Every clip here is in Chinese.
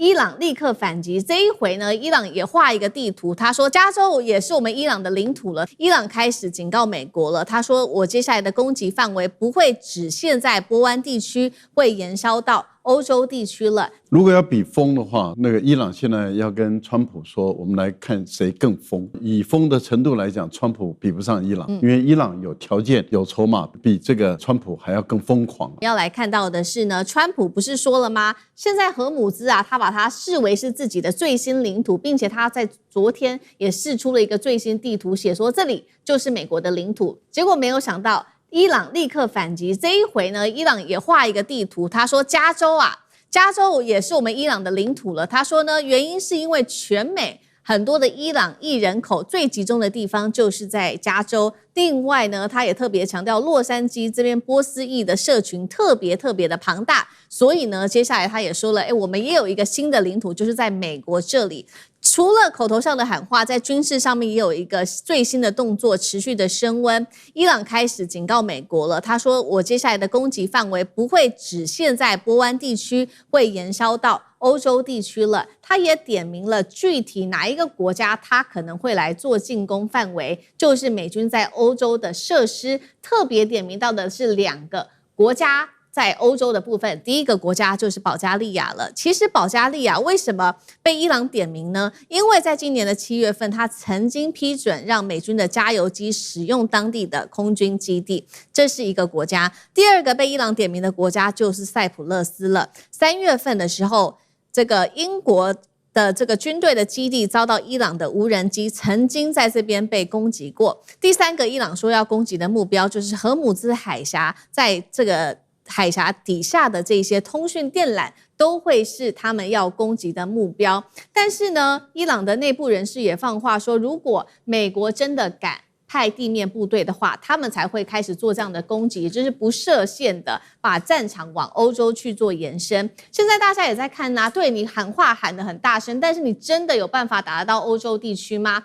伊朗立刻反击。这一回呢，伊朗也画一个地图，他说加州也是我们伊朗的领土了。伊朗开始警告美国了，他说我接下来的攻击范围不会只限在波湾地区，会延烧到欧洲地区了。如果要比疯的话，那个伊朗现在要跟川普说，我们来看谁更疯。以疯的程度来讲，川普比不上伊朗，因为伊朗有条件、有筹码，比这个川普还要更疯狂。要来看到的是呢，川普不是说了吗？现在荷姆兹啊，他把它视为是自己的最新领土，并且他在昨天也释出了一个最新地图，写说这里就是美国的领土。结果没有想到，伊朗立刻反击。这一回呢，伊朗也画一个地图，他说加州也是我们伊朗的领土了。他说呢，原因是因为全美很多的伊朗裔人口最集中的地方就是在加州。另外呢，他也特别强调洛杉矶这边波斯裔的社群特别的庞大，所以呢，接下来他也说了，我们也有一个新的领土，就是在美国这里。除了口头上的喊话，在军事上面也有一个最新的动作持续的升温。伊朗开始警告美国了，他说我接下来的攻击范围不会只限在波湾地区，会延烧到欧洲地区了。他也点明了具体哪一个国家他可能会来做进攻范围，就是美军在欧洲的设施。特别点明到的是2个国家在欧洲的部分，第一个国家就是保加利亚了。其实保加利亚为什么被伊朗点名呢？因为在今年的7月份，他曾经批准让美军的加油机使用当地的空军基地，这是一个国家。第二个被伊朗点名的国家就是塞浦路斯了。3月份的时候，这个英国的这个军队的基地遭到伊朗的无人机曾经在这边被攻击过。第3个伊朗说要攻击的目标就是荷姆兹海峡，在这个海峡底下的这些通讯电缆都会是他们要攻击的目标。但是呢，伊朗的内部人士也放话说，如果美国真的敢派地面部队的话，他们才会开始做这样的攻击，也就是不设限的把战场往欧洲去做延伸。现在大家也在看啊，对，你喊话喊得很大声，但是你真的有办法打得到欧洲地区吗？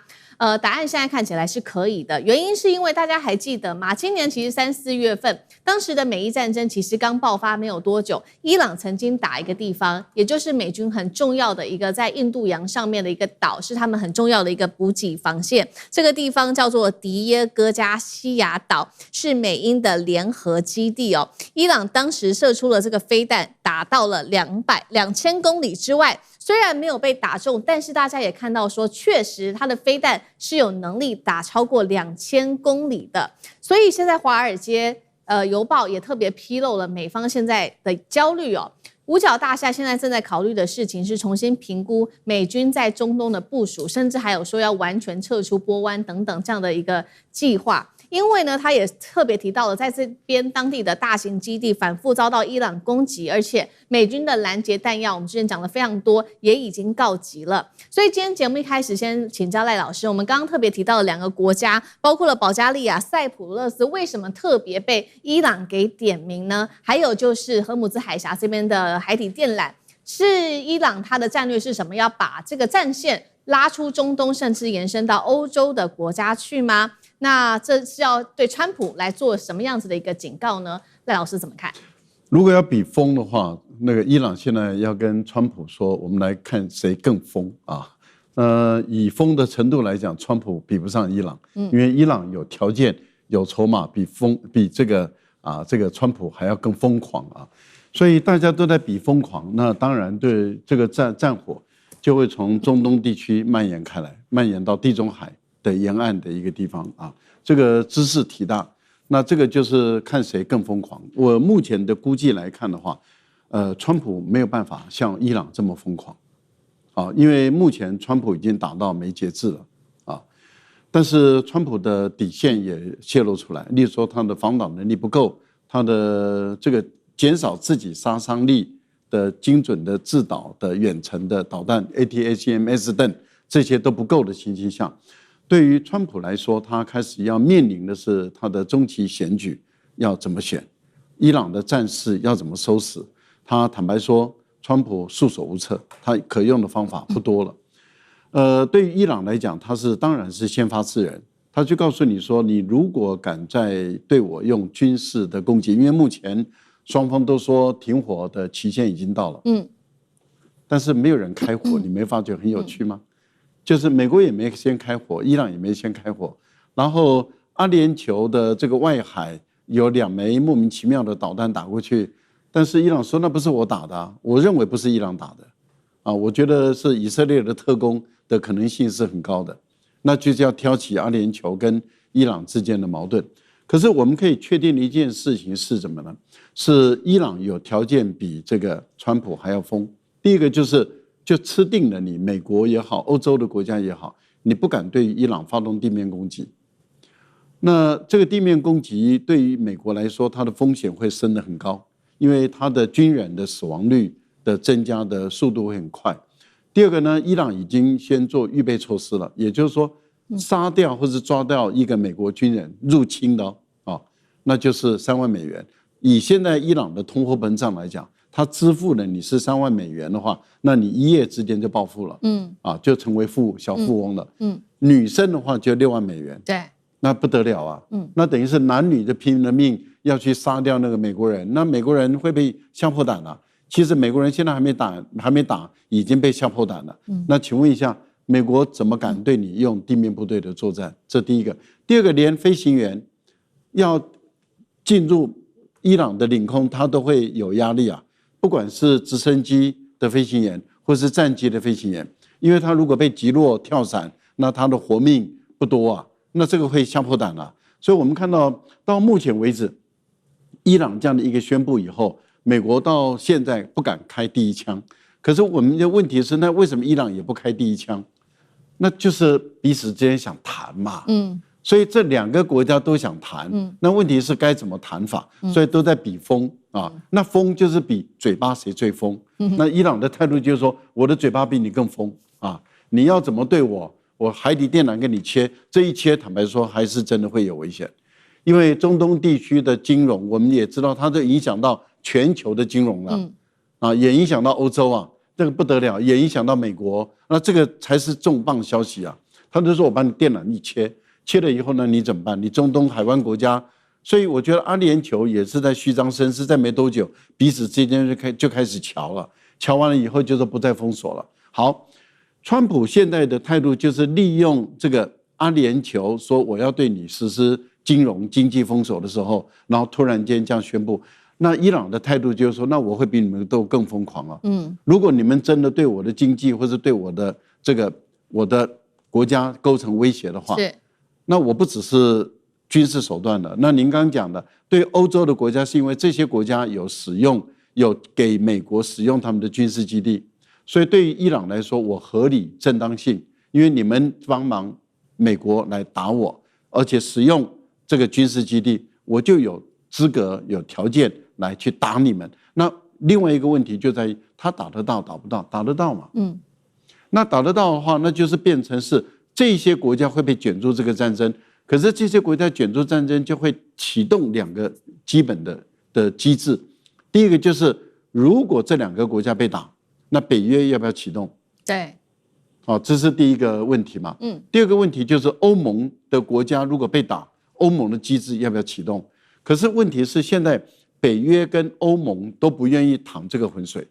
答案现在看起来是可以的，原因是因为大家还记得吗？今年其实3、4月份，当时的美伊战争其实刚爆发没有多久，伊朗曾经打一个地方，也就是美军很重要的一个在印度洋上面的一个岛，是他们很重要的一个补给防线。这个地方叫做迪耶戈加西亚岛，是美英的联合基地哦。伊朗当时射出了这个飞弹，打到了2000公里之外。虽然没有被打中，但是大家也看到说，确实它的飞弹是有能力打超过2000公里的。所以现在华尔街邮报也特别披露了美方现在的焦虑哦。五角大厦现在正在考虑的事情是重新评估美军在中东的部署，甚至还有说要完全撤出波湾等等这样的一个计划。因为呢，他也特别提到了，在这边当地的大型基地反复遭到伊朗攻击，而且美军的拦截弹药，我们之前讲的非常多，也已经告急了。所以今天节目一开始先请教赖老师，我们刚刚特别提到的2个国家，包括了保加利亚、塞浦路斯，为什么特别被伊朗给点名呢？还有就是荷姆兹海峡这边的海底电缆，是伊朗它的战略是什么？要把这个战线拉出中东，甚至延伸到欧洲的国家去吗？那这是要对川普来做什么样子的一个警告呢？赖老师怎么看？如果要比疯的话，那个伊朗现在要跟川普说，我们来看谁更疯啊。以疯的程度来讲，川普比不上伊朗，因为伊朗有条件、有筹码，比这个川普还要更疯狂啊。所以大家都在比疯狂，那当然对这个战火就会从中东地区蔓延开来，蔓延到地中海的沿岸的一个地方啊，这个茲事体大，那这个就是看谁更疯狂。我目前的估计来看的话，川普没有办法像伊朗这么疯狂，啊，因为目前川普已经打到没节制了啊，但是川普的底线也泄露出来，例如说他的防导能力不够，他的这个减少自己杀伤力的精准的制导的远程的导弹 ATACMS 等这些都不够的情形下。对于川普来说，他开始要面临的是他的中期选举要怎么选，伊朗的战事要怎么收拾。他坦白说，川普束手无策，他可用的方法不多了。对于伊朗来讲，他当然是先发制人，他就告诉你说，你如果敢再对我用军事的攻击，因为目前双方都说停火的期限已经到了，但是没有人开火，你没发觉很有趣吗？就是美国也没先开火，伊朗也没先开火，然后阿联酋的这个外海有2枚莫名其妙的导弹打过去，但是伊朗说那不是我打的啊，我认为不是伊朗打的，啊，我觉得是以色列的特工的可能性是很高的，那就是要挑起阿联酋跟伊朗之间的矛盾。可是我们可以确定的一件事情是什么呢？是伊朗有条件比这个川普还要疯。第一个就吃定了你，美国也好，欧洲的国家也好，你不敢对伊朗发动地面攻击。那这个地面攻击对于美国来说，它的风险会升得很高，因为它的军人的死亡率的增加的速度会很快。第二个呢，伊朗已经先做预备措施了，也就是说，杀掉或是抓掉一个美国军人入侵的那就是3万美元。以现在伊朗的通货膨胀来讲，他支付了你是3万美元的话，那你一夜之间就暴富了，就成为小富翁了。女生的话就6万美元，对，那不得了啊。那等于是男女的拼了命要去杀掉那个美国人，那美国人会被吓破胆了。其实美国人现在还没打，已经被吓破胆了。那请问一下，美国怎么敢对你用地面部队的作战？这第一个。第二个，连飞行员要进入伊朗的领空，他都会有压力啊。不管是直升机的飞行员，或是战机的飞行员，因为他如果被击落跳伞，那他的活命不多啊，那这个会吓破胆了。所以我们看到目前为止，伊朗这样的一个宣布以后，美国到现在不敢开第一枪。可是我们的问题是，那为什么伊朗也不开第一枪？那就是彼此之间想谈嘛。所以这2个国家都想谈，那问题是该怎么谈法？所以都在比疯啊。那疯就是比嘴巴谁最疯。那伊朗的态度就是说，我的嘴巴比你更疯啊！你要怎么对我，我海底电缆跟你切，这一切坦白说还是真的会有危险。因为中东地区的金融，我们也知道它就影响到全球的金融了，也影响到欧洲啊，这个不得了，也影响到美国，那这个才是重磅消息啊！他就说我把你电缆一切了以后呢，你怎么办？你中东海湾国家，所以我觉得阿联酋也是在虚张声势，在没多久，彼此之间就开始瞧了，瞧完了以后就说不再封锁了。好，川普现在的态度就是利用这个阿联酋说我要对你实施金融经济封锁的时候，然后突然间这样宣布。那伊朗的态度就是说，那我会比你们都更疯狂了。如果你们真的对我的经济或是对我的我的国家构成威胁的话，那我不只是军事手段的。那您刚刚讲的，对欧洲的国家是因为这些国家有给美国使用他们的军事基地，所以对于伊朗来说，我合理正当性，因为你们帮忙美国来打我，而且使用这个军事基地，我就有资格有条件来去打你们。那另外一个问题就在于他打得到打不到？打得到嘛？那打得到的话，那就是变成是这些国家会被卷入这个战争。可是这些国家卷入战争就会启动2个基本的机制。第一个就是如果这2个国家被打，那北约要不要启动？对，这是第一个问题嘛。第二个问题就是欧盟的国家如果被打，欧盟的机制要不要启动？可是问题是现在北约跟欧盟都不愿意淌这个浑水，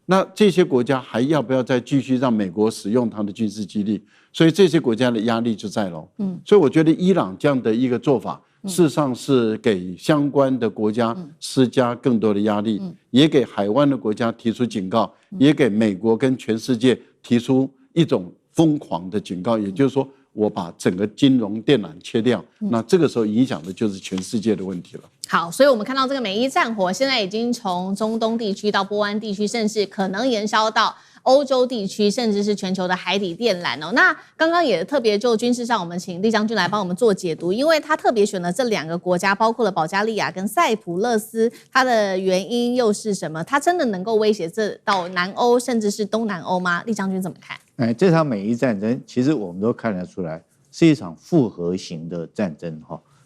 那这些国家还要不要再继续让美国使用它的军事基地？所以这些国家的压力就在了。所以我觉得伊朗这样的一个做法，事实上是给相关的国家施加更多的压力，也给海湾的国家提出警告，也给美国跟全世界提出一种疯狂的警告，也就是说，我把整个金融电缆切掉，那这个时候影响的就是全世界的问题了。好，所以我们看到这个美伊战火现在已经从中东地区到波湾地区，甚至可能延烧到欧洲地区，甚至是全球的海底电缆哦。那刚刚也特别就军事上，我们请厉将军来帮我们做解读，因为他特别选了这2个国家，包括了保加利亚跟塞浦路斯，它的原因又是什么？它真的能够威胁这到南欧甚至是东南欧吗？厉将军怎么看？这场美伊战争其实我们都看得出来是一场复合型的战争。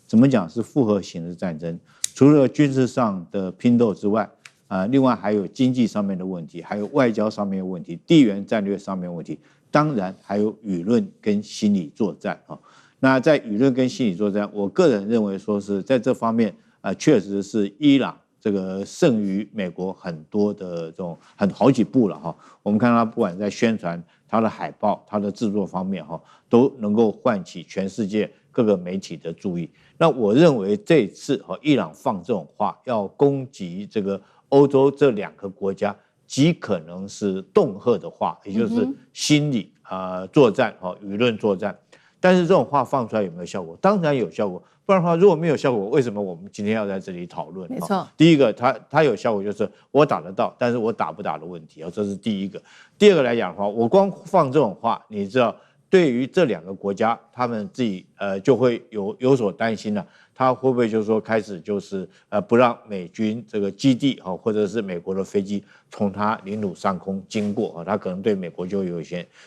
怎么讲是复合型的战争？除了军事上的拼斗之外，另外还有经济上面的问题，还有外交上面的问题，地缘战略上面的问题，当然还有舆论跟心理作战。那在舆论跟心理作战，我个人认为说是在这方面确实是伊朗这个胜于美国很多的这种好几步了哈。我们看到它不管在宣传、它的海报、它的制作方面哈，都能够唤起全世界各个媒体的注意。那我认为这次伊朗放这种话，要攻击这个欧洲这2个国家，极可能是恫吓的话，也就是心理作战舆论作战。但是这种话放出来有没有效果？当然有效果。不然的话，如果没有效果，为什么我们今天要在这里讨论？没错，第一个，它有效果，就是我打得到，但是我打不打的问题这是第一个。第二个来讲的话，我光放这种话，你知道，对于这2个国家，他们自己就会有所担心了。他会不会就是说开始就是不让美军这个基地或者是美国的飞机从他领土上空经过他可能对美国就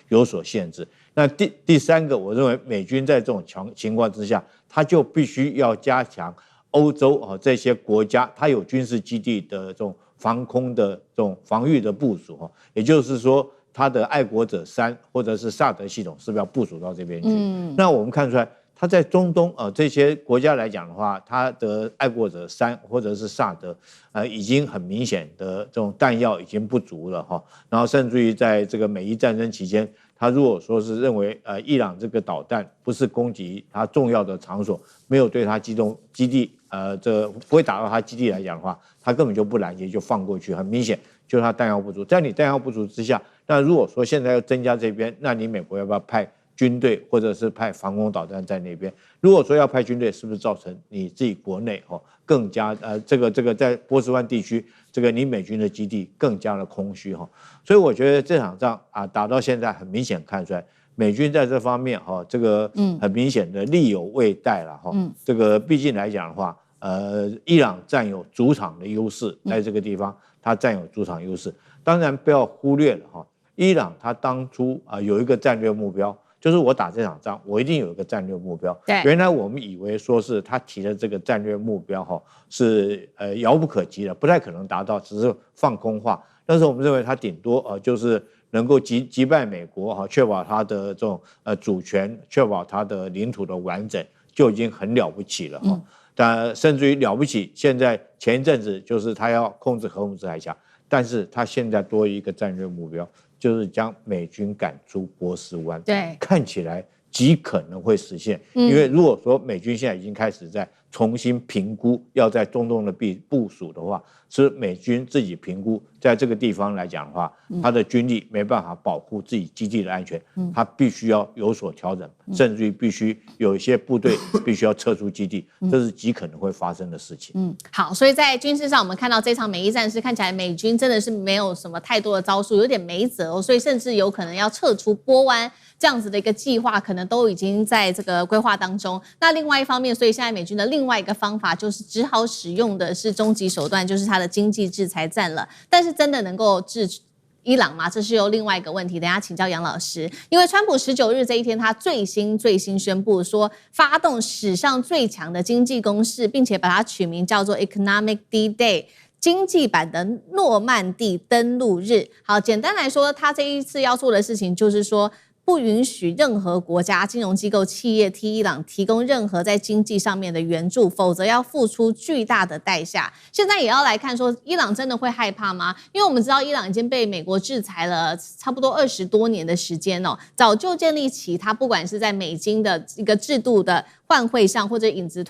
有所限制。那第三个，我认为美军在这种情况之下，他就必须要加强欧洲这些国家他有军事基地的这种防空的这种防御的部署也就是说，他的爱国者3或者是萨德系统是不是要部署到这边去？那我们看出来。他在中东这些国家来讲的话，他的爱国者3或者是萨德已经很明显的这种弹药已经不足了然后甚至于在这个美伊战争期间，他如果说是认为伊朗这个导弹不是攻击他重要的场所，没有对他基地这不会打到他基地来讲的话，他根本就不拦截就放过去，很明显就是他弹药不足。在你弹药不足之下，那如果说现在要增加这边，那你美国要不要派军队或者是派防空导弹在那边？如果说要派军队，是不是造成你自己国内更加这个在波斯湾地区这个你美军的基地更加的空虚所以我觉得这场仗打到现在很明显看出来，美军在这方面这个很明显的力有未逮了这个毕竟来讲的话，伊朗占有主场的优势，在这个地方它占有主场优势。当然不要忽略了伊朗它当初有一个战略目标。就是我打这场仗，我一定有一个战略目标。原来我们以为说是他提的这个战略目标是遥不可及的，不太可能达到，只是放空话。但是我们认为他顶多就是能够击败美国确保他的这种主权，确保他的领土的完整，就已经很了不起了但甚至于了不起，现在前一阵子就是他要控制荷姆斯海峡，但是他现在多一个战略目标。就是将美军赶出波斯湾，对，看起来极可能会实现。因为如果说美军现在已经开始在重新评估要在中东的部署的话，是美军自己评估在这个地方来讲的话，他的军力没办法保护自己基地的安全，他必须要有所调整，甚至于必须有一些部队必须要撤出基地，这是极可能会发生的事情。好，所以在军事上，我们看到这场美伊战事看起来美军真的是没有什么太多的招数，有点没辙所以甚至有可能要撤出波湾。这样子的一个计划可能都已经在这个规划当中。那另外一方面，所以现在美军的另外一个方法就是只好使用的是终极手段，就是它的经济制裁战了。但是真的能够制伊朗吗？这是又另外一个问题，等一下请教杨老师。因为川普19日这一天，他最新宣布说，发动史上最强的经济攻势，并且把它取名叫做 Economic D-Day。经济版的诺曼底登陆日。好，简单来说，他这一次要做的事情就是说，不允许任何国家、金融机构、企业替伊朗提供任何在经济上面的援助，否则要付出巨大的代价。现在也要来看说，伊朗真的会害怕吗？因为我们知道伊朗已经被美国制裁了差不多20多年的时间哦，早就建立起它不管是在美金的一个制度的换汇上，或者影子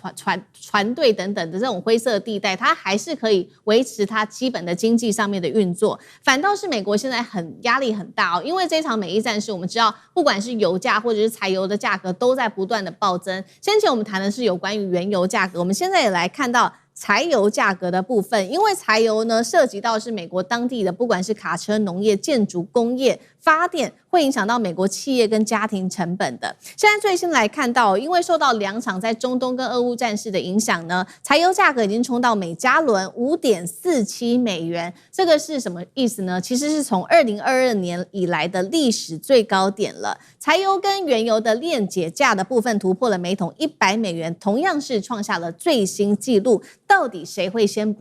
船队等等的这种灰色地带，它还是可以维持它基本的经济上面的运作。反倒是美国现在压力很大哦，因为这场美伊战事，我们知道不管是油价或者是柴油的价格都在不断的暴增。先前我们谈的是有关于原油价格，我们现在也来看到柴油价格的部分，因为柴油呢涉及到是美国当地的不管是卡车、农业、建筑、工业、发电，会影响到美国企业跟家庭成本的。现在最新来看到，因为受到2场在中东跟俄乌战事的影响呢，柴油价格已经冲到每加仑5.47美元。这个是什么意思呢？其实是从2022年以来的历史最高点了。柴油跟原油的链解价的部分突破了每桶100美元，同样是创下了最新纪录。到底谁会先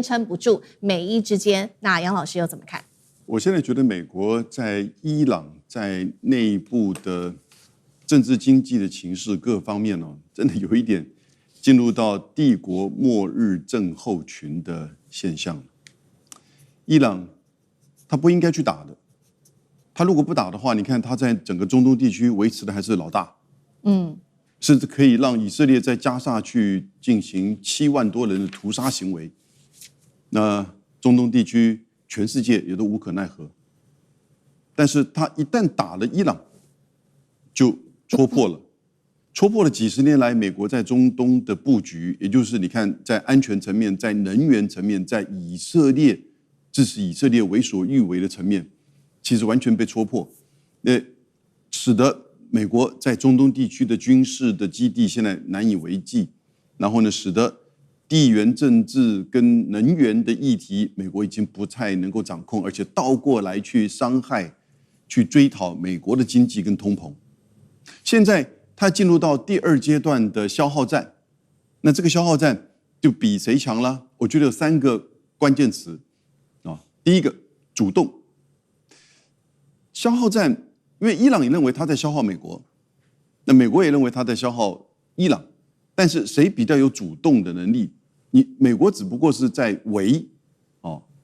撑不住美伊之间？那杨老师又怎么看？我现在觉得美国在伊朗在内部的政治经济的情势各方面真的有一点进入到帝国末日症候群的现象。伊朗他不应该去打的，他如果不打的话，你看他在整个中东地区维持的还是老大，甚至可以让以色列在加沙去进行7万多人的屠杀行为。那中东地区全世界也都无可奈何。但是他一旦打了伊朗，就戳破了几十年来美国在中东的布局，也就是你看在安全层面、在能源层面、在以色列支持以色列为所欲为的层面，其实完全被戳破，使得美国在中东地区的军事的基地现在难以为继，然后呢，使得地缘政治跟能源的议题，美国已经不太能够掌控，而且倒过来去伤害、去追讨美国的经济跟通膨。现在它进入到第2阶段的消耗战，那这个消耗战就比谁强了？我觉得有3个关键词啊。第一个，主动。消耗战，因为伊朗也认为他在消耗美国，那美国也认为他在消耗伊朗，但是谁比较有主动的能力？美国只不过是在围，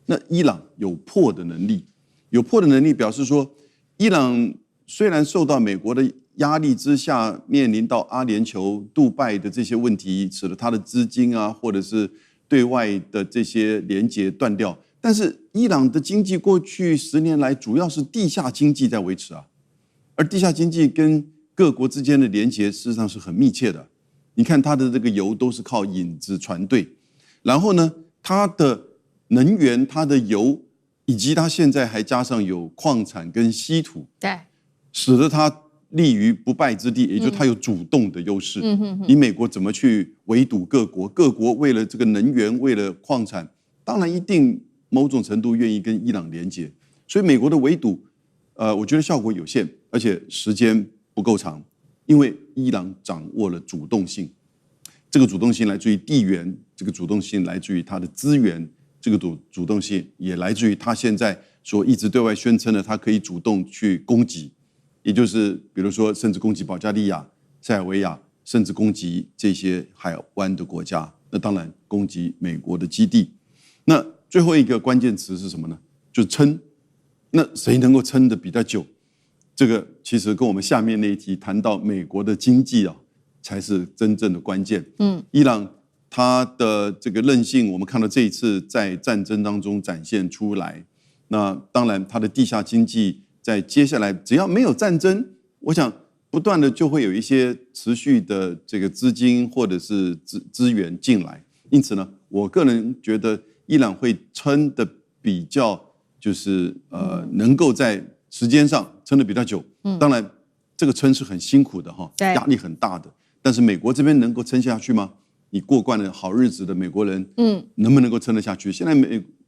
那伊朗有破的能力，有破的能力表示说，伊朗虽然受到美国的压力之下，面临到阿联酋、杜拜的这些问题，使得他的资金啊，或者是对外的这些连结断掉。但是伊朗的经济过去10年来主要是地下经济在维持啊，而地下经济跟各国之间的连结事实上是很密切的。你看它的这个油都是靠引子船队，然后呢，它的能源、它的油，以及它现在还加上有矿产跟稀土，对，使得它立于不败之地，也就是它有主动的优势。你美国怎么去围堵各国？各国为了这个能源，为了矿产，当然一定某种程度愿意跟伊朗连接。所以美国的围堵，我觉得效果有限，而且时间不够长，因为伊朗掌握了主动性。这个主动性来自于地缘，这个主动性来自于它的资源，这个主动性也来自于它现在所一直对外宣称的，它可以主动去攻击。也就是比如说甚至攻击保加利亚、塞尔维亚，甚至攻击这些海湾的国家，那当然攻击美国的基地。那最后一个关键词是什么呢？就是撑。那谁能够撑得比较久？这个其实跟我们下面那一题谈到美国的经济啊，才是真正的关键。伊朗它的这个韧性，我们看到这一次在战争当中展现出来。那当然它的地下经济在接下来只要没有战争，我想不断的就会有一些持续的这个资金或者是资源进来。因此呢，我个人觉得伊朗会撑的比较就是能够在时间上撑得比较久。当然这个撑是很辛苦的哈，压力很大的。但是美国这边能够撑下去吗？你过惯了好日子的美国人，能不能够撑得下去？现在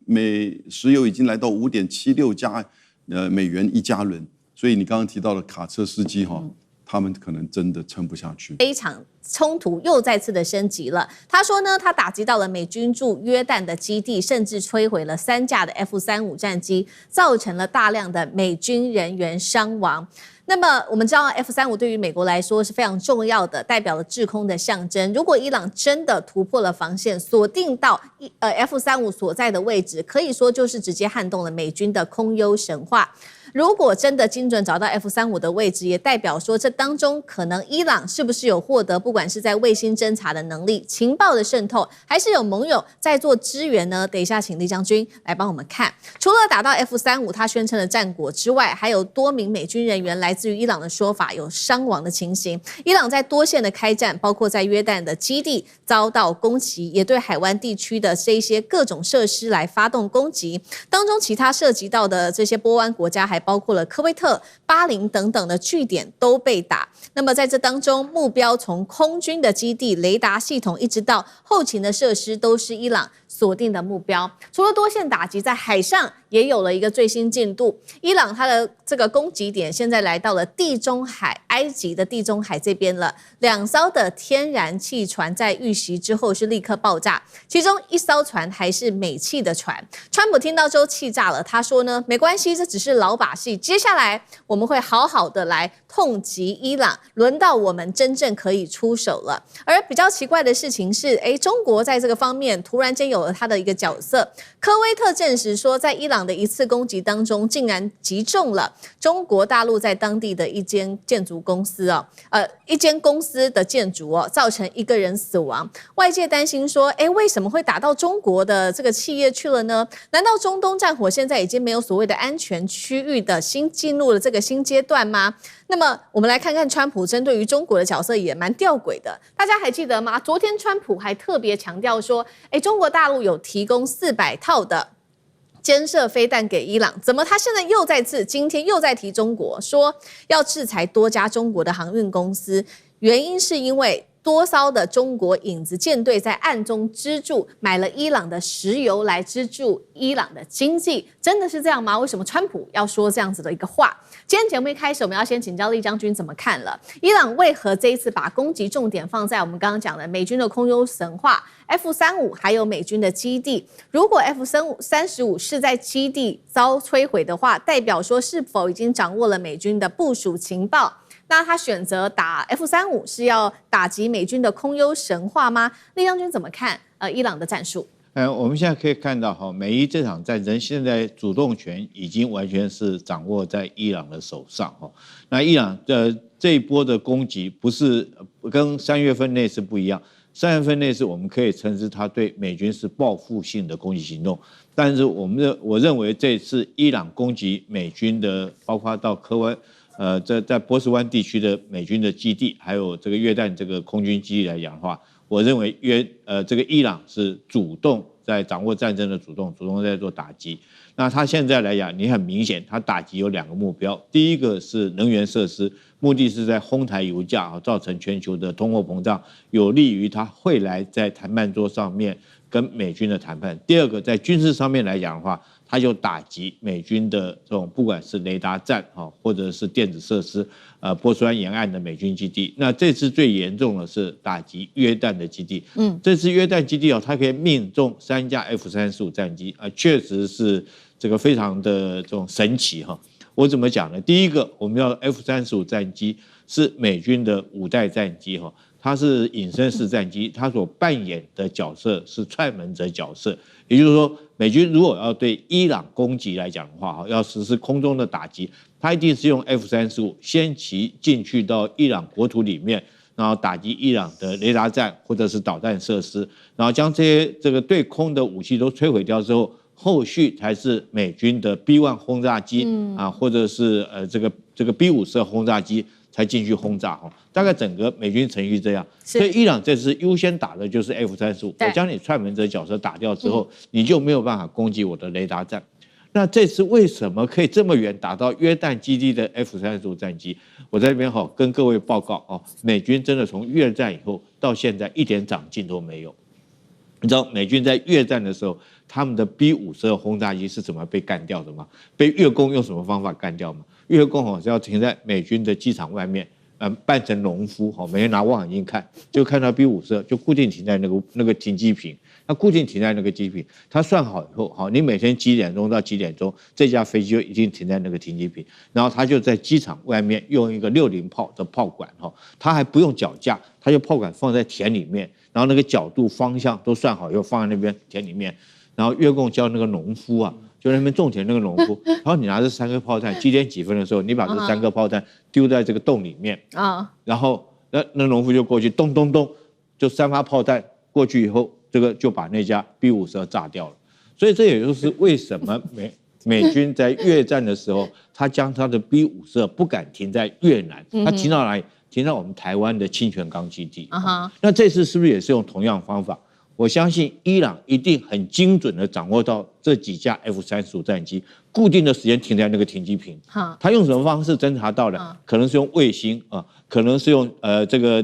美石油已经来到5.76美元1加仑，所以你刚刚提到的卡车司机哈，他们可能真的撑不下去。这一场冲突又再次的升级了。他说呢，他打击到了美军驻约旦的基地，甚至摧毁了3架的 F-35战机，造成了大量的美军人员伤亡。那么我们知道 F-35对于美国来说是非常重要的，代表了制空的象征。如果伊朗真的突破了防线，锁定到F-35所在的位置，可以说就是直接撼动了美军的空优神话。如果真的精准找到 F-35的位置，也代表说这当中可能伊朗是不是有获得不管是在卫星侦察的能力、情报的渗透，还是有盟友在做支援呢？等一下请李将军来帮我们看。除了打到 F-35他宣称的战果之外，还有多名美军人员来自于伊朗的说法有伤亡的情形。伊朗在多线的开战，包括在约旦的基地遭到攻击，也对海湾地区的这些各种设施来发动攻击。当中其他涉及到的这些波湾国家还包括了科威特、巴林等等的据点都被打。那么在这当中，目标从空军的基地、雷达系统一直到后勤的设施，都是伊朗锁定的目标。除了多线打击，在海上也有了一个最新进度。伊朗它的这个攻击点现在来到了地中海，埃及的地中海这边了。2艘的天然气船在遇袭之后是立刻爆炸，其中1艘船还是美气的船。川普听到之后气炸了，他说呢，没关系，这只是老把戏，接下来我们会好好的来痛击伊朗，轮到我们真正可以出手了。而比较奇怪的事情是，中国在这个方面突然间有了他的一个角色。科威特证实说，在伊朗的一次攻击当中，竟然击中了中国大陆在当地的一间建筑公司一间公司的建筑造成1个人死亡。外界担心说，为什么会打到中国的这个企业去了呢？难道中东战火现在已经没有所谓的安全区域的进入了这个新阶段吗？那么我们来看看川普针对于中国的角色也蛮吊诡的，大家还记得吗？昨天川普还特别强调说，中国大陆有提供400套的监射飞弹给伊朗，怎么他现在今天又在提中国，说要制裁多家中国的航运公司，原因是因为多艘的中国影子舰队在暗中资助，买了伊朗的石油来资助伊朗的经济，真的是这样吗？为什么川普要说这样子的一个话？今天节目一开始，我们要先请教厉将军怎么看了。伊朗为何这一次把攻击重点放在我们刚刚讲的美军的空优神话 F-35，还有美军的基地？如果 F-35是在基地遭摧毁的话，代表说是否已经掌握了美军的部署情报？那他选择打 F-35是要打击美军的空优神话吗？厉将军怎么看伊朗的战术？我们现在可以看到美伊这场战争现在主动权已经完全是掌握在伊朗的手上那伊朗的这一波的攻击不是跟3月份那次不一样，3月份那次我们可以称之它对美军是报复性的攻击行动，但是我认为这次伊朗攻击美军的，包括到在波斯湾地区的美军的基地，还有这个约旦这个空军基地来讲的话，我认为这个伊朗是主动在掌握战争的主动在做打击。那他现在来讲，你很明显，他打击有2个目标，第一个是能源设施，目的是在哄抬油价，造成全球的通货膨胀，有利于他会来在谈判桌上面跟美军的谈判。第二个，在军事上面来讲的话，他就打击美军的这种不管是雷达站或者是电子设施，波斯湾沿岸的美军基地。那这次最严重的是打击约旦的基地。这次约旦基地它可以命中3架 F-35战机确实是这个非常的这种神奇我怎么讲呢？第一个，我们要 F-35战机是美军的5代战机它是隐身式战机，它所扮演的角色是踹门者角色，也就是说，美军如果要对伊朗攻击来讲的话，要实施空中的打击，它一定是用 F-35先期进去到伊朗国土里面，然后打击伊朗的雷达站或者是导弹设施，然后将这个对空的武器都摧毁掉之后，后续才是美军的 B-1 轰炸机或者是这个 B-52轰炸机才进去轰炸大概整个美军程序这样，所以伊朗这次优先打的就是 F-35，我将你踹门者角色打掉之后，你就没有办法攻击我的雷达站。那这次为什么可以这么远打到约旦基地的 F-35战机？我在这边跟各位报告美军真的从越战以后到现在一点长进都没有。你知道美军在越战的时候，他们的 B-52轰炸机是怎么被干掉的吗？被越共用什么方法干掉吗？越共是要停在美军的机场外面，扮成农夫每天拿望远镜看，就看到 B-52就固定停在那个停机坪，它固定停在那个机坪，它算好以后你每天几点钟到几点钟，这架飞机就一定停在那个停机坪，然后它就在机场外面用一个60炮的炮管它还不用脚架，它就炮管放在田里面，然后那个角度方向都算好以后放在那边田里面，然后越共叫那个农夫就在那边种田那个农夫，然后你拿着3颗炮弹，几点几分的时候，你把这3颗炮弹丢在这个洞里面然后那农夫就过去咚咚咚，就3发炮弹过去以后，这个就把那架 B-52炸掉了。所以这也就是为什么美军在越战的时候，他将他的 B-52不敢停在越南，他停到哪里？停到我们台湾的清泉岗基地。那这次是不是也是用同样方法？我相信伊朗一定很精准的掌握到这几架 F-35战机固定的时间停在那个停机坪。他用什么方式侦察到的？可能是用卫星可能是用这个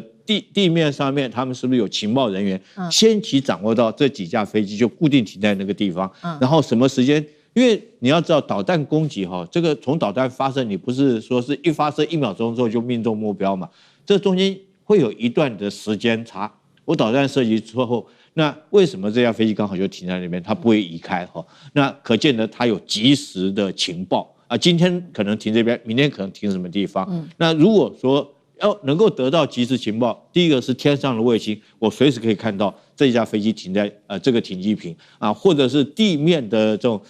地面上面他们是不是有情报人员先期掌握到这几架飞机就固定停在那个地方，然后什么时间因为你要知道导弹攻击这个从导弹发射，你不是说是一发射1秒钟之后就命中目标嘛？这中间会有一段的时间差。我导弹射击之后，那为什么这架飞机刚好就停在那边，它不会移开那可见得它有及时的情报啊，今天可能停这边，明天可能停什么地方。那如果说要能够得到及时情报，第一个是天上的卫星，我随时可以看到这架飞机停在这个停机坪啊，或者是地面的这种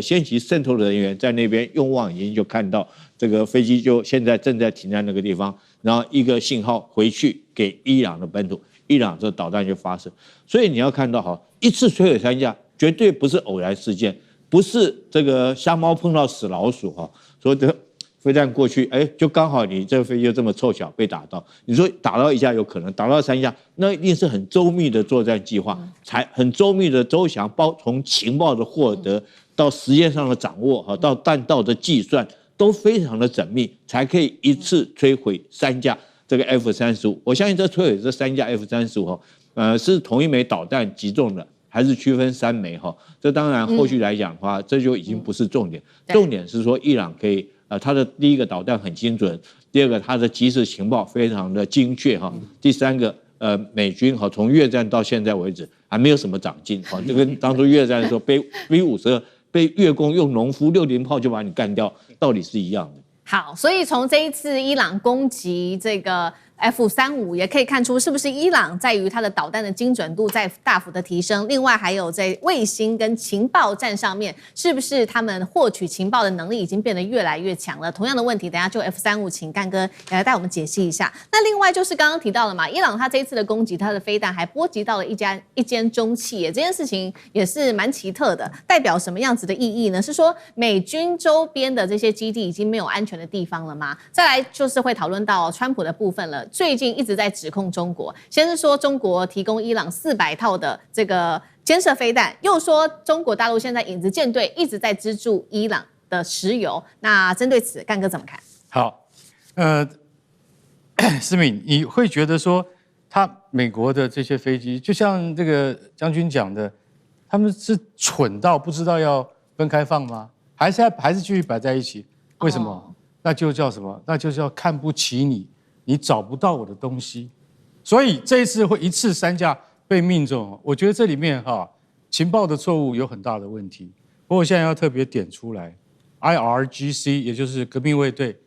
先期渗透的人员在那边用望远镜就看到这个飞机就现在正在停在那个地方，然后一个信号回去给伊朗的本土，伊朗这导弹就发射。所以你要看到一次摧毁3架，绝对不是偶然事件，不是这个瞎猫碰到死老鼠说的。飞弹过去，就刚好你这个飞机就这么凑巧被打到。你说打到1架有可能，打到3架，那一定是很周密的作战计划，才很周密的周详，从情报的获得到时间上的掌握，到弹道的计算，都非常的缜密，才可以一次摧毁3架这个 F-35。我相信这摧毁这3架 F-35是同一枚导弹击中的，还是区分3枚这当然后续来讲的话，这就已经不是重点，重点是说伊朗可以。它的第一个导弹很精准，第二个它的即时情报非常的精确第三个美军从越战到现在为止还没有什么长进就跟当初越战的时候被 V52被越共用农夫60炮就把你干掉，道理是一样的。好，所以从这一次伊朗攻击这个F-35也可以看出，是不是伊朗在于它的导弹的精准度在大幅的提升，另外还有在卫星跟情报战上面，是不是他们获取情报的能力已经变得越来越强了？同样的问题，等一下就 F-35请干哥也来带我们解析一下。那另外就是刚刚提到了嘛，伊朗它这一次的攻击，它的飞弹还波及到了一间中企业，这件事情也是蛮奇特的，代表什么样子的意义呢？是说美军周边的这些基地已经没有安全的地方了吗？再来就是会讨论到川普的部分了。最近一直在指控中国，先是说中国提供伊朗400套的这个监射飞弹，又说中国大陆现在影子舰队一直在资助伊朗的石油。那针对此，干哥怎么看？好，思敏，你会觉得说，美国的这些飞机，就像这个将军讲的，他们是蠢到不知道要分开放吗？还是继续摆在一起？为什么？那就叫什么？那就叫看不起你。你找不到我的东西，所以这一次会一次3架被命中。我觉得这里面情报的错误有很大的问题。不过我现在要特别点出来 ，IRGC 也就是革命卫队，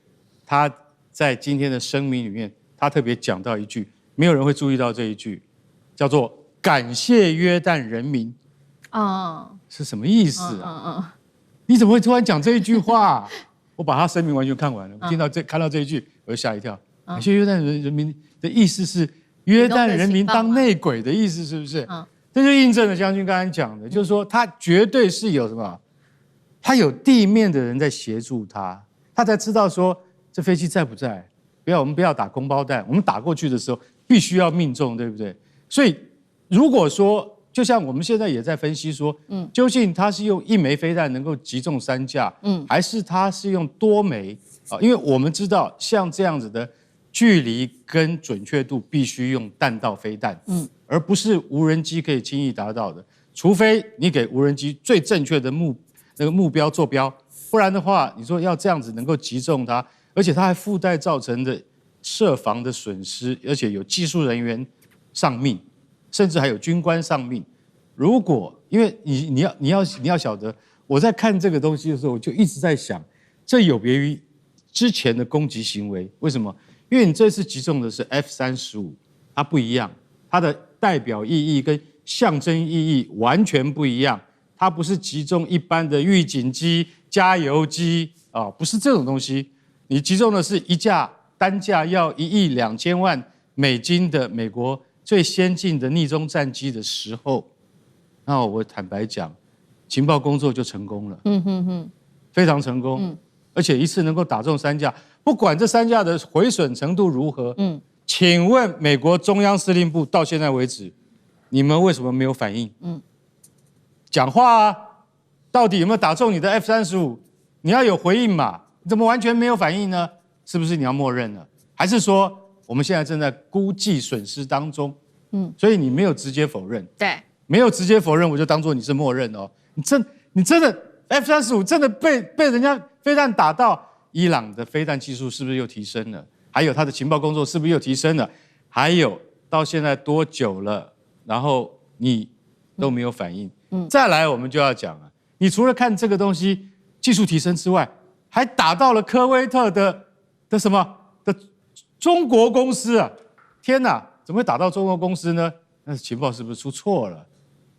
他在今天的声明里面，他特别讲到一句，没有人会注意到这一句，叫做“感谢约旦人民”。是什么意思啊？你怎么会突然讲这一句话？我把他声明完全看完了，我看到这一句，我就吓一跳。感谢约旦人民的意思是约旦人民当内鬼的意思，是不是？这就印证了将军刚才讲的，就是说他绝对是有什么，他有地面的人在协助他，他才知道说这飞机在不在。我们不要打空包弹，我们打过去的时候必须要命中，对不对？所以如果说，就像我们现在也在分析说，究竟他是用1枚飞弹能够击中3架，还是他是用多枚因为我们知道像这样子的。距离跟准确度必须用弹道飞弹，而不是无人机可以轻易达到的。除非你给无人机最正确的目标坐标，不然的话，你说要这样子能够击中它，而且它还附带造成的设防的损失，而且有技术人员丧命，甚至还有军官丧命。如果因为你要晓得，我在看这个东西的时候，我就一直在想，这有别于之前的攻击行为，为什么？因为你这次击中的是 F-35，它不一样，它的代表意义跟象征意义完全不一样。它不是击中一般的预警机、加油机不是这种东西。你击中的是一架单价要1亿2000万美金的美国最先进的逆中战机的时候，那我坦白讲，情报工作就成功了，非常成功，而且一次能够打中3架。不管这3架的毁损程度如何，请问美国中央司令部到现在为止，你们为什么没有反应？讲话啊！到底有没有打中你的 F-35？你要有回应嘛？你怎么完全没有反应呢？是不是你要默认了？还是说我们现在正在估计损失当中？所以你没有直接否认。对，没有直接否认，我就当做你是默认哦。你真的 F-35真的被人家飞弹打到，伊朗的飞弹技术是不是又提升了？还有他的情报工作是不是又提升了？还有到现在多久了，然后你都没有反应。再来我们就要讲了，你除了看这个东西技术提升之外，还打到了科威特的什么的中国公司啊！天哪，怎么会打到中国公司呢？那情报是不是出错了？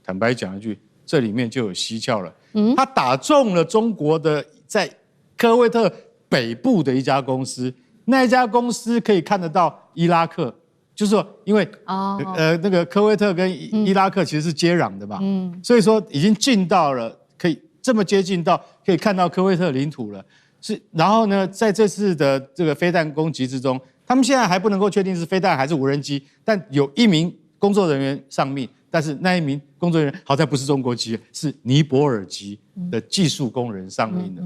坦白讲一句，这里面就有蹊跷了。他打中了中国的在科威特北部的一家公司，那一家公司可以看得到伊拉克，就是说，因为那个科威特跟伊拉克其实是接壤的嘛，所以说已经进到了可以这么接近到可以看到科威特领土了。然后呢，在这次的这个飞弹攻击之中，他们现在还不能够确定是飞弹还是无人机，但有1名工作人员丧命，但是那1名工作人员好在不是中国籍，是尼泊尔籍的技术工人丧命的。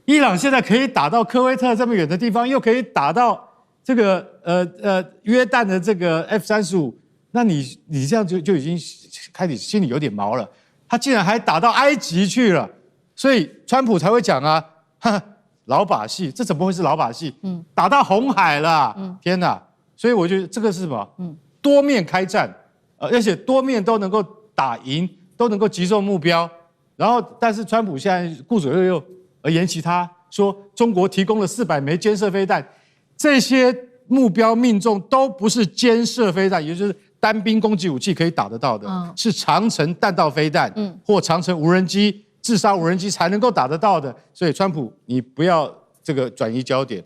伊朗现在可以打到科威特这么远的地方，又可以打到这个约旦的这个 F-35，那你这样就已经开始心里有点毛了。他竟然还打到埃及去了，所以川普才会讲啊，老把戏，这怎么会是老把戏？打到红海了，天哪！所以我觉得这个是什么？多面开战，而且多面都能够打赢，都能够击中目标。然后，但是川普现在顾左右右而言其他，说中国提供了400枚肩射飞弹，这些目标命中都不是肩射飞弹，也就是单兵攻击武器可以打得到的，是长程弹道飞弹，或长程无人机、自杀无人机才能够打得到的。所以川普，你不要这个转移焦点。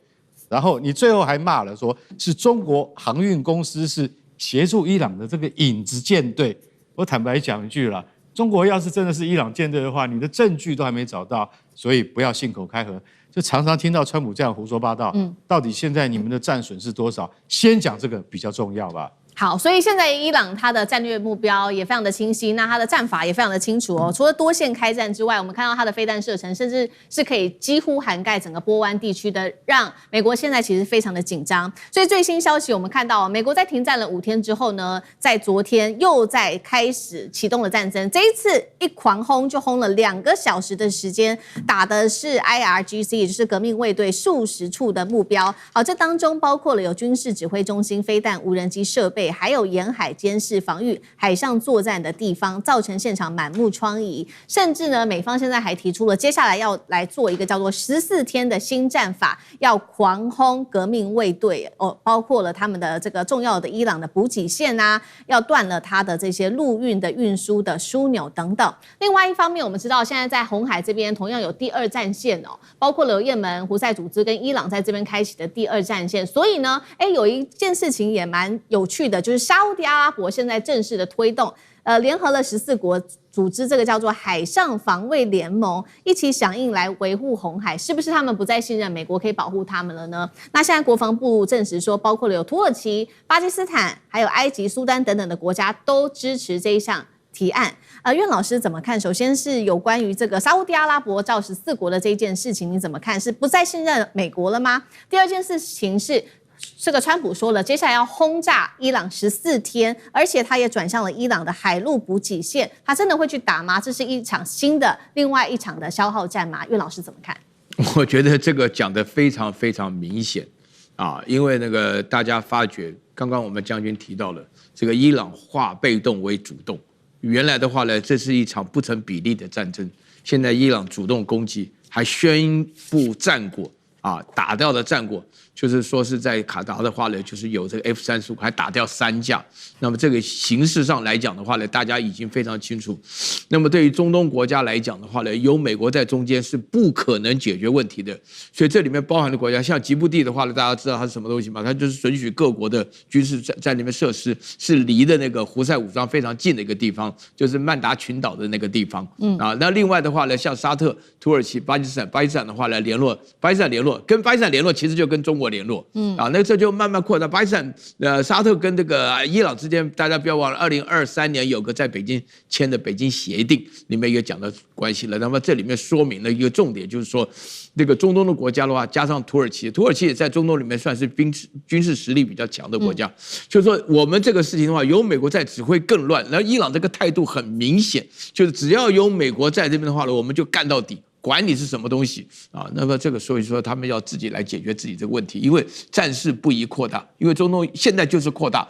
然后你最后还骂了，说是中国航运公司是协助伊朗的这个影子舰队。我坦白讲一句啦，中国要是真的是伊朗舰队的话，你的证据都还没找到，所以不要信口开河。就常常听到川普这样胡说八道。到底现在你们的战损是多少？先讲这个比较重要吧。好，所以现在伊朗它的战略目标也非常的清晰，那它的战法也非常的清楚哦。除了多线开战之外，我们看到它的飞弹射程甚至是可以几乎涵盖整个波湾地区的，让美国现在其实非常的紧张。所以最新消息我们看到，美国在停战了5天之后呢，在昨天又在开始启动了战争。这一次一狂轰就轰了2个小时的时间，打的是 IRGC， 也就是革命卫队数十处的目标。好，这当中包括了有军事指挥中心、飞弹、无人机设备。还有沿海监视、防御海上作战的地方，造成现场满目疮痍。甚至呢，美方现在还提出了接下来要来做一个叫做14天的新战法，要狂轰革命卫队哦，包括了他们的这个重要的伊朗的补给线啊，要断了它的这些陆运的运输的枢纽等等。另外一方面，我们知道现在在红海这边同样有第2战线哦，包括了有也门胡塞组织跟伊朗在这边开启的第2战线。所以呢，有一件事情也蛮有趣的。就是沙烏地阿拉伯现在正式的推动，联合了14国组织这个叫做海上防卫联盟，一起响应来维护红海。是不是他们不再信任美国可以保护他们了呢？那现在国防部证实说，包括了有土耳其、巴基斯坦、还有埃及、苏丹等等的国家都支持这一项提案。苑老师怎么看？首先是有关于这个沙烏地阿拉伯召14国的这一件事情，你怎么看？是不再信任美国了吗？第2件事情是，这个川普说了，接下来要轰炸伊朗14天，而且他也转向了伊朗的海陆补给线，他真的会去打吗？这是一场新的另外一场的消耗战吗？苑老师怎么看？我觉得这个讲得非常非常明显啊，因为那个大家发觉，刚刚我们将军提到了这个伊朗化被动为主动，原来的话呢，这是一场不成比例的战争，现在伊朗主动攻击，还宣布战果啊，打掉的战果。就是说是在卡达的话呢，就是有这个 F-35还打掉3架。那么这个形式上来讲的话呢，大家已经非常清楚。那么对于中东国家来讲的话呢，有美国在中间是不可能解决问题的。所以这里面包含的国家，像吉布地的话呢，大家知道它是什么东西吗？它就是准许各国的军事在那边设施，是离的那个胡塞武装非常近的一个地方，就是曼达群岛的那个地方。那另外的话呢，像沙特、土耳其、巴基斯坦的话呢，巴基斯坦联络络，跟巴基斯坦联络，其实就跟中国联络。那这就慢慢扩大。巴基斯坦、沙特跟这个伊朗之间，大家不要忘了，2023年有个在北京签的北京协定，里面也讲到关系了。那么这里面说明了一个重点，就是说，这个中东的国家的话，加上土耳其也在中东里面算是军事实力比较强的国家。就是说，我们这个事情的话，有美国在只会更乱。然后伊朗这个态度很明显，就是只要有美国在这边的话呢，我们就干到底。管你是什么东西啊？那么这个所以说他们要自己来解决自己这个问题，因为战事不宜扩大，因为中东现在就是扩大，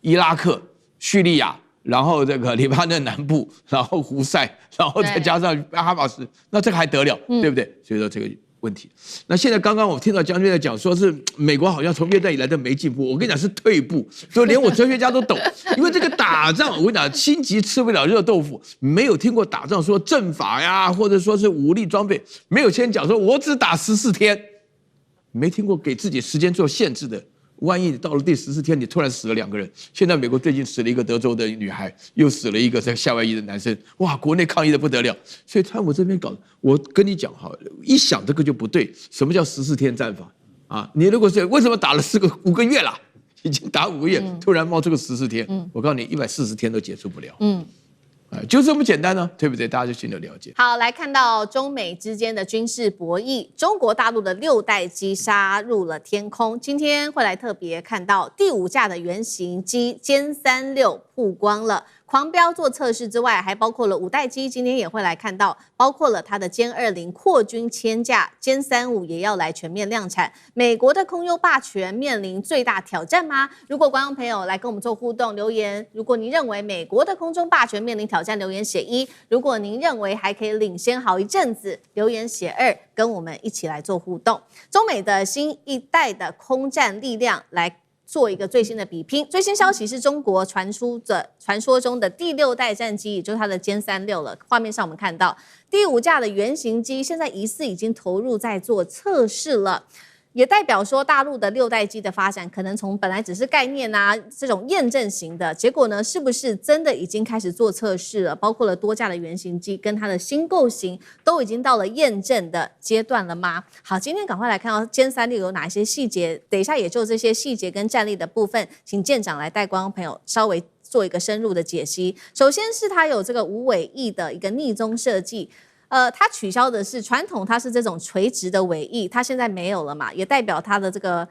伊拉克、叙利亚，然后这个黎巴嫩南部，然后胡塞，然后再加上哈马斯，那这个还得了，对不对？所以说这个问题。那现在刚刚我听到将军在讲，说是美国好像从越战以来都没进步，我跟你讲是退步，就连我哲学家都懂，因为这个打仗，我跟你讲，心急吃不了热豆腐，没有听过打仗说阵法呀，或者说是武力装备，没有先讲说我只打14天，没听过给自己时间做限制的。万一你到了第14天，你突然死了2个人，现在美国最近死了一个德州的女孩，又死了一个在夏威夷的男生，哇，国内抗议的不得了。所以川普这边搞，我跟你讲哈，一想这个就不对。什么叫14天战法啊？你如果是为什么打了5个月了，已经打5个月，突然冒出个14天，我告诉你，140天都结束不了。就这么简单呢，对不对？大家就心里了解。好，来看到中美之间的军事博弈，中国大陆的6代机杀入了天空。今天会来特别看到第5架的原型机歼36曝光了。狂飙做测试之外，还包括了5代机，今天也会来看到，包括了它的歼20扩军千架，歼35也要来全面量产。美国的空优霸权面临最大挑战吗？如果观众朋友来跟我们做互动留言，如果您认为美国的空中霸权面临挑战，留言写1；如果您认为还可以领先好一阵子，留言写2，跟我们一起来做互动。中美的新一代的空战力量来做一个最新的比拼。最新消息是中国传说中的第6代战机，也就是它的歼36了。画面上我们看到第5架的原型机，现在疑似已经投入在做测试了。也代表说大陆的6代机的发展可能从本来只是概念啊这种验证型的，结果呢是不是真的已经开始做测试了？包括了多架的原型机跟它的新构型都已经到了验证的阶段了吗？好，今天赶快来看到歼36有哪一些细节，等一下也就这些细节跟战力的部分，请舰长来带观众朋友稍微做一个深入的解析。首先是它有这个无尾翼的一个逆踪设计。它取消的是传统，它是这种垂直的尾翼，它现在没有了嘛，也代表它的这个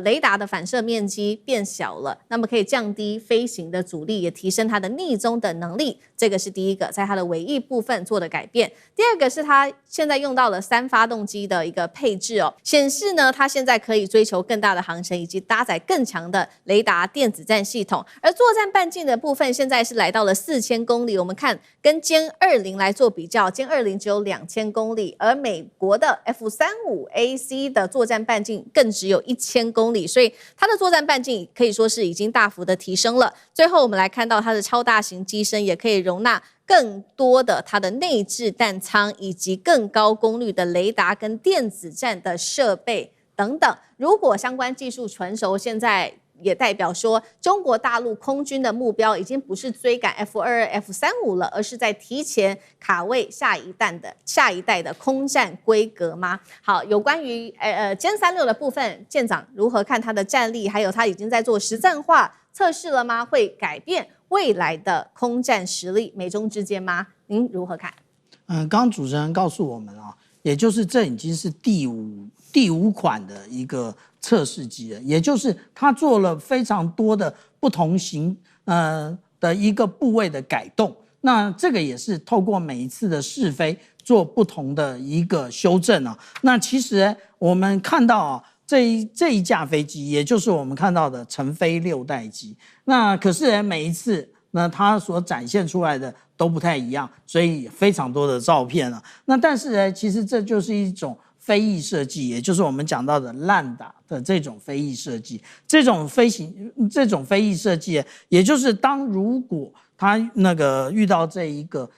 雷达的反射面积变小了，那么可以降低飞行的阻力，也提升它的逆踪的能力。这个是第一个，在它的尾翼部分做的改变。第二个是它现在用到了3发动机的一个配置哦，显示呢它现在可以追求更大的航程，以及搭载更强的雷达电子战系统。而作战半径的部分现在是来到了4000公里，我们看跟歼20来做比较，歼20只有2000公里，而美国的 F-35AC 的作战半径更只有1000公里，所以它的作战半径可以说是已经大幅的提升了。最后我们来看到它的超大型机身也可以容纳更多的它的内置弹仓，以及更高功率的雷达跟电子战的设备等等。如果相关技术成熟，现在也代表说中国大陆空军的目标已经不是追赶 F-22、F-35了，而是在提前卡位下一代的空战规格吗？好，有关于歼36的部分，舰长如何看它的战力，还有它已经在做实战化测试了吗？会改变未来的空战实力，美中之间吗？您如何看？刚刚主持人告诉我们啊，也就是这已经是第五款的一个测试机了，也就是它做了非常多的不同型的一个部位的改动。那这个也是透过每一次的试飞做不同的一个修正啊。那其实我们看到啊，这一架飞机，也就是我们看到的成飞6代机。那可是每一次呢，它所展现出来的都不太一样，所以非常多的照片啊。那但是呢，其实这就是一种飞翼设计，也就是我们讲到的烂打的这种飞翼设计。这种飞翼设计，也就是如果它那个遇到这一个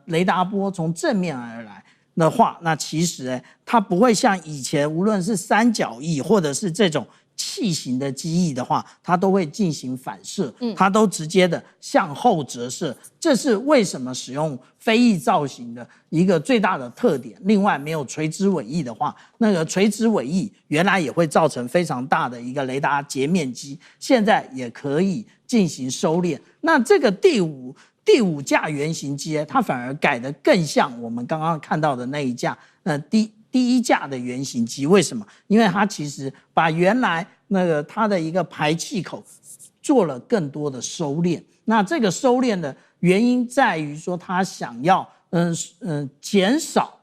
雷达波从正面而来的话，那其实它不会像以前无论是三角翼或者是这种器型的机翼的话，它都会进行反射，它都直接的向后折射。这是为什么使用飞翼造型的一个最大的特点。另外，没有垂直尾翼的话，那个垂直尾翼原来也会造成非常大的一个雷达截面积，现在也可以进行收敛。那这个第五架原型机，它反而改得更像我们刚刚看到的那一架，第一架的原型机。为什么？因为它其实把原来那个它的一个排气口做了更多的收敛。那这个收敛的原因在于说，它想要减少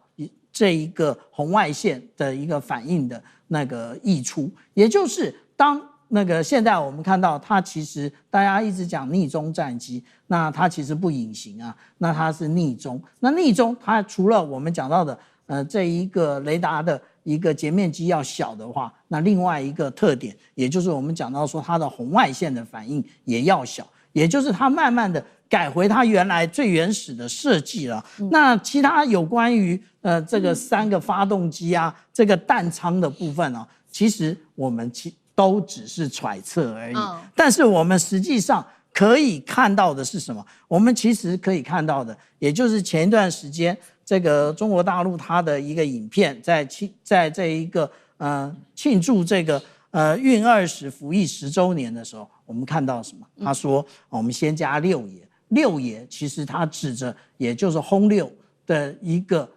这一个红外线的一个反应的那个溢出，也就是当那个现在我们看到它其实大家一直讲逆中战机，那它其实不隐形啊，那它是逆中。那逆中它除了我们讲到的这一个雷达的一个截面积要小的话，那另外一个特点，也就是我们讲到说它的红外线的反应也要小，也就是它慢慢的改回它原来最原始的设计了。那其他有关于这个3个发动机啊，这个弹舱的部分啊，其实我们都只是揣测而已。但是我们实际上可以看到的是什么？我们其实可以看到的，也就是前一段时间这个中国大陆它的一个影片，在这一个庆祝这个运20服役10周年的时候，我们看到什么？他说我们先加6爷，六爷其实他指着也就是轰6的一个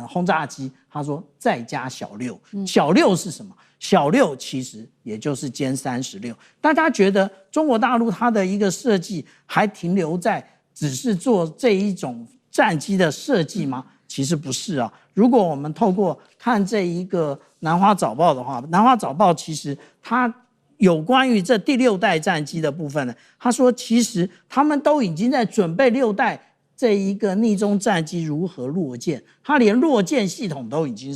轰炸机，他说再加小6，小6是什么？小6其实也就是歼36。大家觉得中国大陆它的一个设计还停留在只是做这一种战机的设计吗？其实不是啊。如果我们透过看这一个南华早报的话，南华早报其实它有关于这第6代战机的部分呢，他说其实他们都已经在准备6代这一个逆中战机如何落舰，他连落舰系统都已经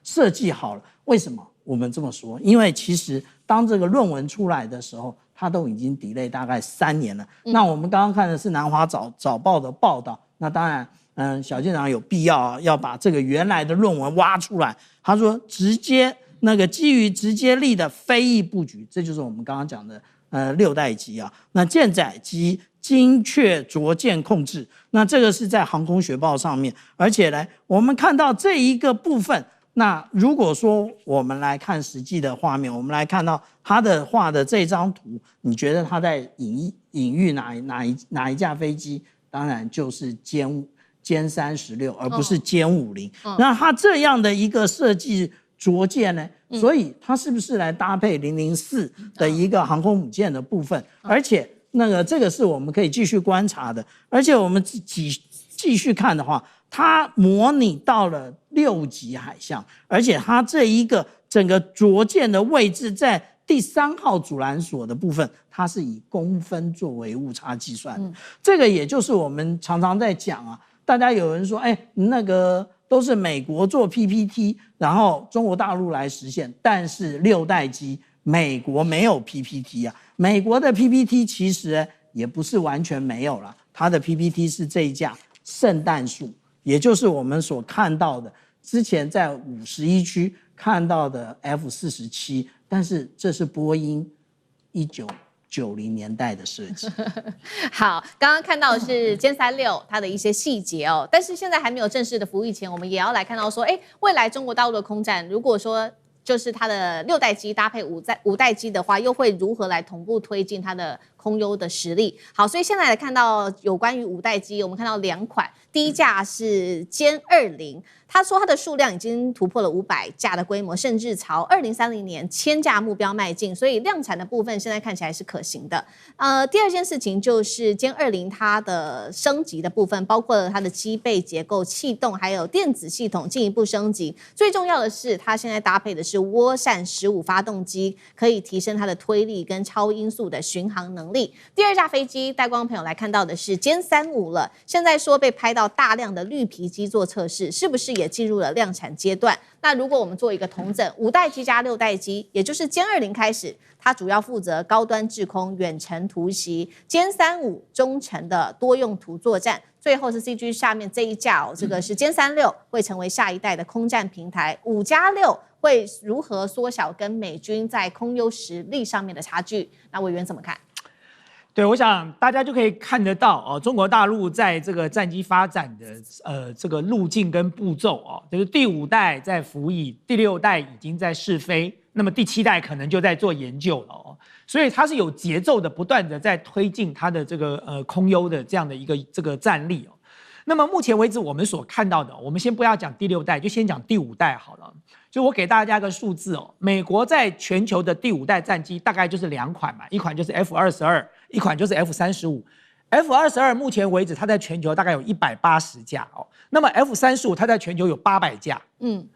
设计好了。为什么我们这么说？因为其实当这个论文出来的时候，它都已经 delay 大概3年了。那我们刚刚看的是南华早报的报道，那当然，小舰长有必要要把这个原来的论文挖出来。他说直接那个基于直接力的飞翼布局，这就是我们刚刚讲的6代机啊。那舰载机精确着舰控制，那这个是在航空学报上面。而且呢，我们看到这一个部分，那如果说我们来看实际的画面，我们来看到他的画的这张图，你觉得他在隐喻哪一架飞机？当然就是歼36，而不是歼50。那他这样的一个设计着舰呢，所以它是不是来搭配004的一个航空母舰的部分？而且这个是我们可以继续观察的。而且我们继续看的话，它模拟到了6级海象，而且它这一个整个着舰的位置在第3号阻拦索的部分，它是以公分作为误差计算的。这个也就是我们常常在讲啊，大家有人说，那个都是美国做 PPT， 然后中国大陆来实现，但是6代机美国没有 PPT 啊，美国的 PPT 其实也不是完全没有了，它的 PPT 是这一架圣诞树，也就是我们所看到的之前在51区看到的 F-47，但是这是波音1990年代的设计。好，刚刚看到的是歼36它的一些细节哦，但是现在还没有正式的服役前，我们也要来看到说，未来中国大陆的空战，如果说就是它的6代机搭配五代机的话，又会如何来同步推进它的空优的实力？好，所以现在来看到有关于5代机，我们看到2款，第一架是歼20，他说它的数量已经突破了500架的规模，甚至朝2030年1000架目标迈进，所以量产的部分现在看起来是可行的。第二件事情就是歼20它的升级的部分，包括了它的机背结构、气动还有电子系统进一步升级。最重要的是，它现在搭配的是涡扇15发动机，可以提升它的推力跟超音速的巡航能力。第二架飞机，带光朋友来看到的是歼35了，现在说被拍到大量的绿皮机做测试，是不是也进入了量产阶段？那如果我们做一个统整，5代机加6代机，也就是歼20开始，它主要负责高端制空、远程突袭；歼35中程的多用途作战。最后是 CG 下面这一架这个是歼36，会成为下一代的空战平台。5+6 会如何缩小跟美军在空优实力上面的差距？那委员怎么看？对，我想大家就可以看得到哦，中国大陆在这个战机发展的这个路径跟步骤哦，就是第5代在服役，第6代已经在试飞，那么第7代可能就在做研究了哦，所以它是有节奏的，不断的在推进它的这个空优的这样的一个这个战力哦。那么目前为止我们所看到的，我们先不要讲第6代，就先讲第5代好了。就我给大家一个数字哦，美国在全球的第5代战机大概就是2款嘛，一款就是 F-22，一款就是 F-35。F-22目前为止，它在全球大概有180架哦。那么 F-35它在全球有800架，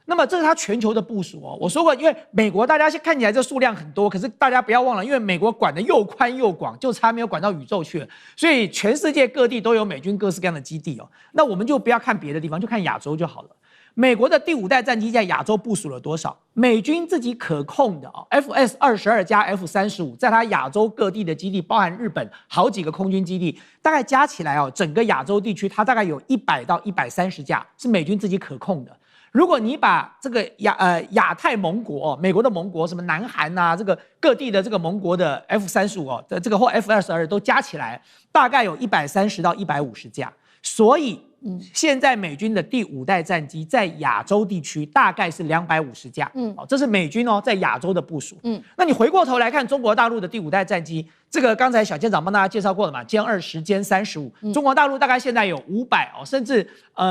那么这是它全球的部署哦。我说过，因为美国大家看起来这数量很多，可是大家不要忘了，因为美国管的又宽又广，就差没有管到宇宙去了，所以全世界各地都有美军各式各样的基地哦。那我们就不要看别的地方，就看亚洲就好了。美国的第5代战机在亚洲部署了多少？美军自己可控的FS-22加 F-35，在它亚洲各地的基地，包含日本好几个空军基地，大概加起来整个亚洲地区，它大概有100到130架是美军自己可控的。如果你把这个亚太盟国美国的盟国，什么南韩啊，这个各地的这个盟国的 F-35的这个或 F-22都加起来，大概有130到150架，所以。现在美军的第5代战机在亚洲地区大概是250架，这是美军在亚洲的部署。那你回过头来看中国大陆的第5代战机，这个刚才小舰长帮大家介绍过了嘛，歼20、歼35，中国大陆大概现在有500甚至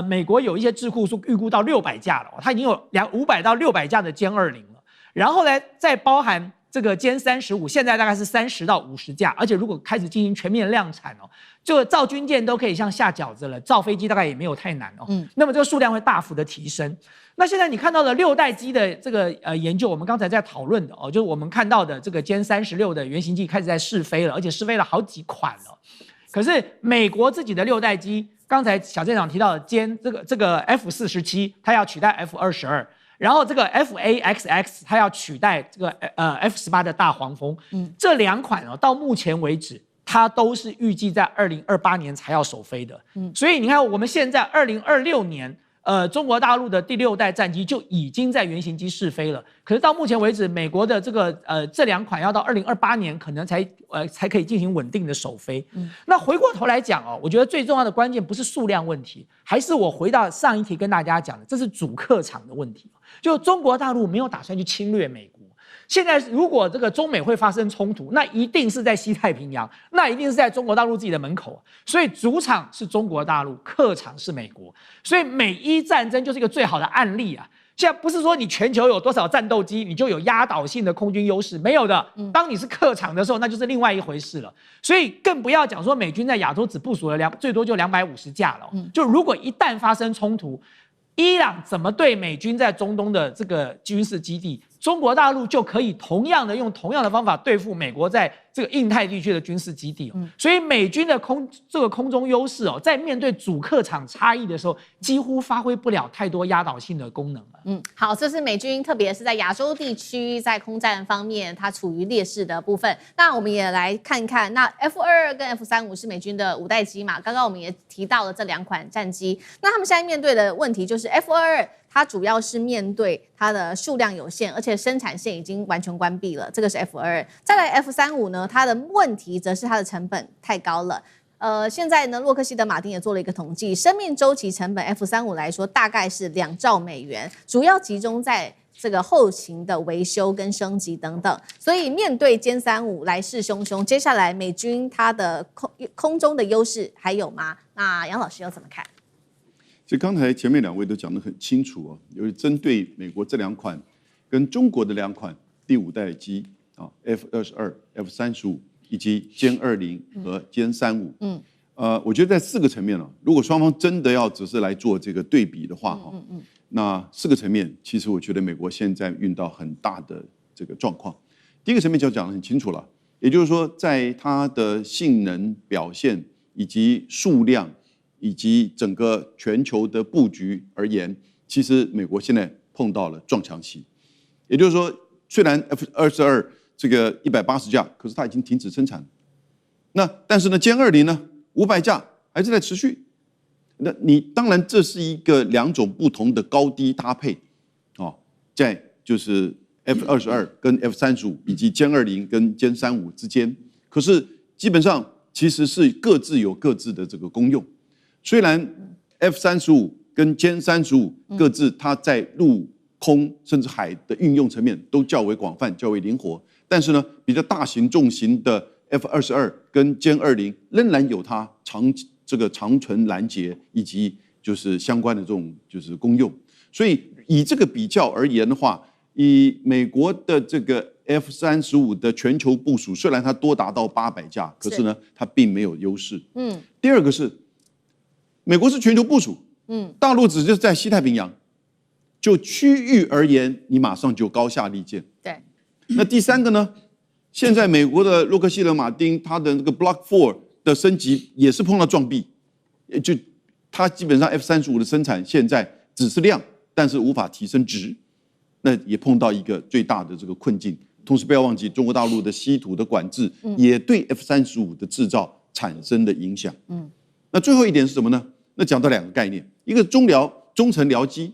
美国有一些智库说预估到600架了，它已经有500到600架的歼20了，然后呢再包含。这个歼35现在大概是30到50架，而且如果开始进行全面量产就造军舰都可以像下饺子了，造飞机大概也没有太难那么这个数量会大幅的提升。那现在你看到的6代机的这个研究，我们刚才在讨论的就是我们看到的这个歼36的原型机开始在试飞了，而且试飞了好几款了。可是美国自己的6代机，刚才小舰长提到的这个 F-47，它要取代 F-22。然后这个 FAXX 它要取代这个F-18的大黄蜂，这2款到目前为止，它都是预计在2028年才要首飞的。所以你看，我们现在2026年，中国大陆的第6代战机就已经在原型机试飞了。可是到目前为止，美国的这2款要到2028年可能才可以进行稳定的首飞。那回过头来讲我觉得最重要的关键不是数量问题，还是我回到上一题跟大家讲的，这是主客场的问题。就中国大陆没有打算去侵略美国。现在如果这个中美会发生冲突，那一定是在西太平洋，那一定是在中国大陆自己的门口。所以主场是中国大陆，客场是美国。所以美伊战争就是一个最好的案例啊。现在不是说你全球有多少战斗机，你就有压倒性的空军优势，没有的。当你是客场的时候，那就是另外一回事了。所以更不要讲说美军在亚洲只部署了最多就250架了。就如果一旦发生冲突，伊朗怎么对美军在中东的这个军事基地，中国大陆就可以用同样的方法对付美国在这个印太地区的军事基地。所以美军的空中优势在面对主客场差异的时候，几乎发挥不了太多压倒性的功能了。好，这是美军，特别是在亚洲地区，在空战方面，它处于劣势的部分。那我们也来看一看，那 F-22跟 F-35是美军的5代机嘛？刚刚我们也提到了这2款战机，那他们现在面对的问题就是 F-22。它主要是面对它的数量有限，而且生产线已经完全关闭了，这个是 F-22。再来 F-35呢，它的问题则是它的成本太高了。现在呢，洛克希德马丁也做了一个统计，生命周期成本 F-35来说大概是2兆美元，主要集中在这个后勤的维修跟升级等等。所以面对歼35来势汹汹，接下来美军它的空中的优势还有吗？那杨老师又怎么看？其实刚才前面2位都讲得很清楚有针对美国这2款跟中国的2款第5代机F-22、F-35以及歼20和歼35。我觉得在4个层面如果双方真的要只是来做这个对比的话那4个层面，其实我觉得美国现在遇到很大的这个状况。第一个层面就讲得很清楚了，也就是说，在它的性能表现以及数量。以及整个全球的布局而言，其实美国现在碰到了撞墙期。也就是说，虽然 F-22这个180架，可是它已经停止生产。但是呢，歼20呢500架还是在持续。当然这是一个2种不同的高低搭配在就是 F-22跟 F-35以及歼20跟歼35之间，可是基本上其实是各自有各自的这个功用。虽然 F-35跟歼35各自它在陆空甚至海的运用层面都较为广泛、较为灵活，但是呢，比较大型重型的 F-22跟歼20仍然有它长程拦截以及就是相关的这种就是功用。所以以这个比较而言的话，以美国的这个 F-35的全球部署，虽然它多达到800架，可是呢，它并没有优势。第二个是美国是全球部署，大陆只是在西太平洋。就区域而言，你马上就高下立见。对。那第三个呢？现在美国的洛克希德马丁，它的那个 Block 4的升级也是碰到撞壁，就它基本上 F-35的生产现在只是量，但是无法提升值，那也碰到一个最大的这个困境。同时不要忘记，中国大陆的稀土的管制也对 F-35的制造产生的影响。那最后一点是什么呢？那讲到2个概念，一个中程僚机。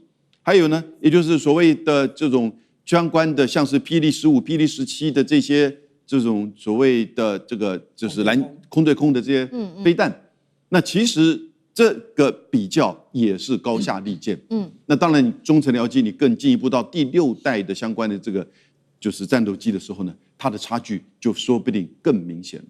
还有呢，也就是所谓的这种相关的，像是霹雳15、霹雳17的这些这种所谓的这个就是空对空的这些飞弹，那其实这个比较也是高下立见。那当然，中程僚机你更进一步到第6代的相关的这个就是战斗机的时候呢，它的差距就说不定更明显了。